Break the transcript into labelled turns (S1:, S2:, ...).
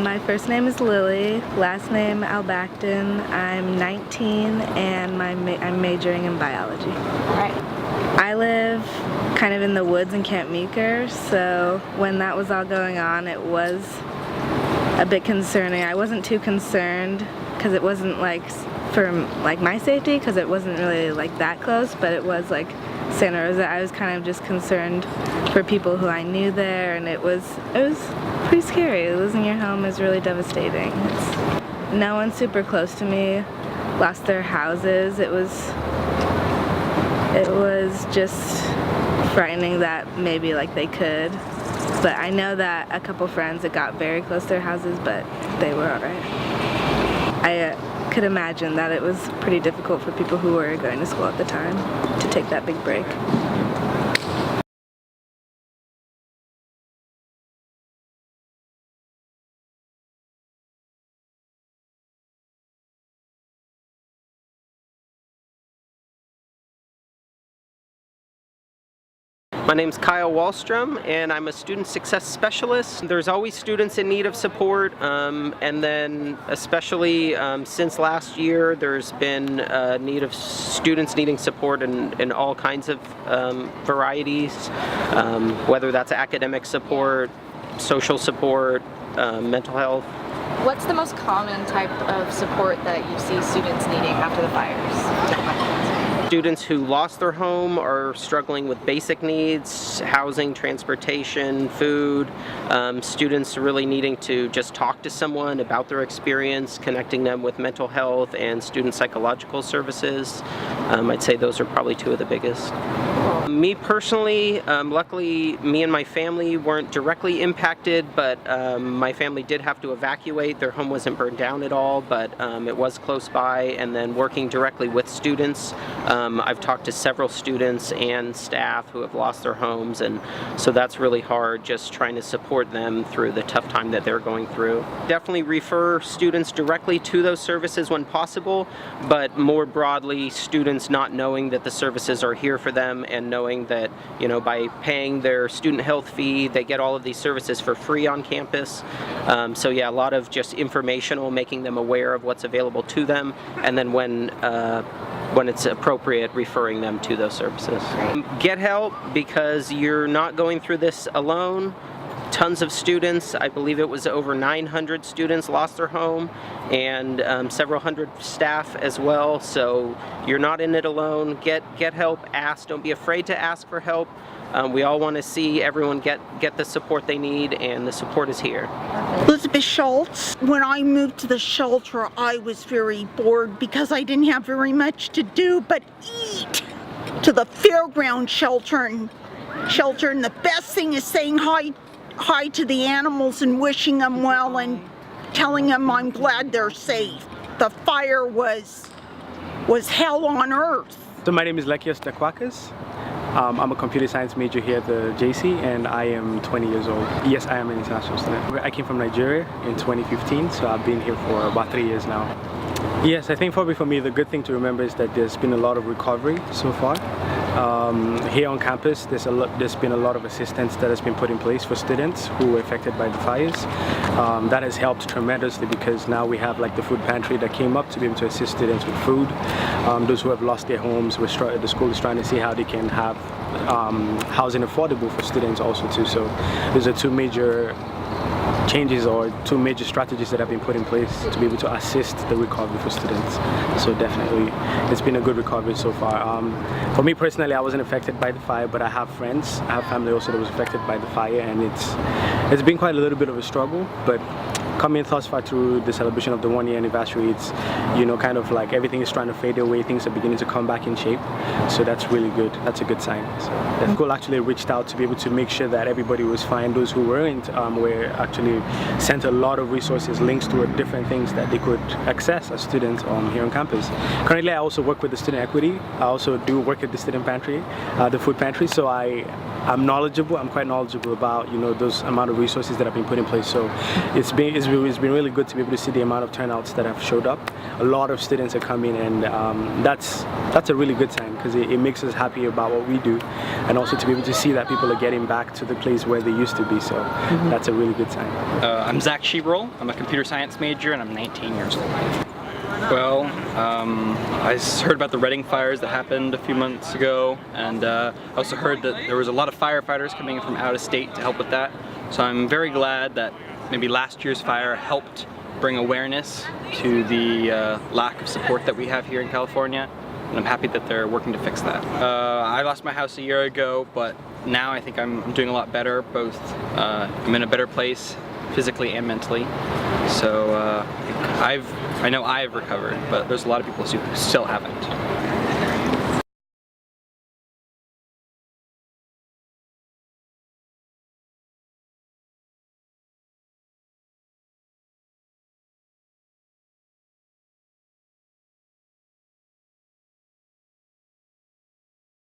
S1: My first name is Lily, last name Albacton. I'm 19 and I'm majoring in biology.
S2: All right.
S1: I live kind of in the woods in Camp Meeker, so when that was all going on, it was a bit concerning. I wasn't too concerned because it wasn't like for like my safety, because it wasn't really like that close, but it was like Santa Rosa. I was kind of just concerned for people who I knew there, and it was pretty scary. Losing your home is really devastating. No one super close to me lost their houses. It was just frightening that maybe like they could, but I know that a couple friends that got very close to their houses, but they were alright. I could imagine that it was pretty difficult for people who were going to school at the time to take that big break.
S3: My name's Kyle Wallstrom, and I'm a student success specialist. There's always students in need of support, and then especially since last year, there's been a need of students needing support in all kinds of varieties, whether that's academic support, social support, mental health.
S2: What's the most common type of support that you see students needing after the fires?
S3: Students who lost their home are struggling with basic needs, housing, transportation, food. Students really needing to just talk to someone about their experience, connecting them with mental health and student psychological services. I'd say those are probably two of the biggest. Me personally, luckily me and my family weren't directly impacted, but my family did have to evacuate. Their home wasn't burned down at all, but it was close by. And then working directly with students, I've talked to several students and staff who have lost their homes, and so that's really hard, just trying to support them through the tough time that they're going through. Definitely refer students directly to those services when possible, but more broadly, students not knowing that the services are here for them and knowing that, you know, by paying their student health fee, they get all of these services for free on campus. So yeah, a lot of just informational, making them aware of what's available to them, and then when it's appropriate, referring them to those services. Get help, because you're not going through this alone. Tons of students, I believe it was over 900 students lost their home, and several hundred staff as well, so you're not in it alone. Get help, ask, don't be afraid to ask for help. We all want to see everyone get the support they need, and the support is here.
S4: Elizabeth Schultz. When I moved to the shelter, I was very bored because I didn't have very much to do but eat. To the fairground shelter, and the best thing is saying hi to the animals and wishing them well and telling them I'm glad they're safe. The fire was hell on earth.
S5: So my name is Lekios Dakwakas. I'm a computer science major here at the JC, and I am 20 years old. Yes, I am an international student. I came from Nigeria in 2015, so I've been here for about 3 years now. Yes, I think probably for me the good thing to remember is that there's been a lot of recovery so far. Here on campus, there's been a lot of assistance that has been put in place for students who were affected by the fires. That has helped tremendously, because now we have like the food pantry that came up to be able to assist students with food. Those who have lost their homes, the school is trying to see how they can have housing affordable for students also too. So those are two major changes or two major strategies that have been put in place to be able to assist the recovery for students. So definitely it's been a good recovery so far. For me personally, I wasn't affected by the fire, but I have friends, I have family also that was affected by the fire, and it's been quite a little bit of a struggle, but coming thus far through the celebration of the 1-year anniversary, it's, you know, kind of like everything is trying to fade away, things are beginning to come back in shape, so that's really good. That's a good sign. So the school actually reached out to be able to make sure that everybody was fine. Those who weren't were actually sent a lot of resources, links to different things that they could access as students here on campus. Currently I also work with the student equity. I also do work at the student pantry, the food pantry, so I'm quite knowledgeable about, you know, those amount of resources that have been put in place. So it's it's been really good to be able to see the amount of turnouts that have showed up. A lot of students are coming, and that's a really good sign, because it makes us happy about what we do, and also to be able to see that people are getting back to the place where they used to be. So that's a really good sign.
S6: I'm Zach Sheebrel. I'm a computer science major, and I'm 19 years old. Well, I heard about the Reading fires that happened a few months ago, and I also heard that there was a lot of firefighters coming in from out of state to help with that. So I'm very glad that maybe last year's fire helped bring awareness to the lack of support that we have here in California, and I'm happy that they're working to fix that. I lost my house a year ago, but now I think I'm doing a lot better. Both I'm in a better place physically and mentally. So I know I've recovered, but there's a lot of people who still haven't.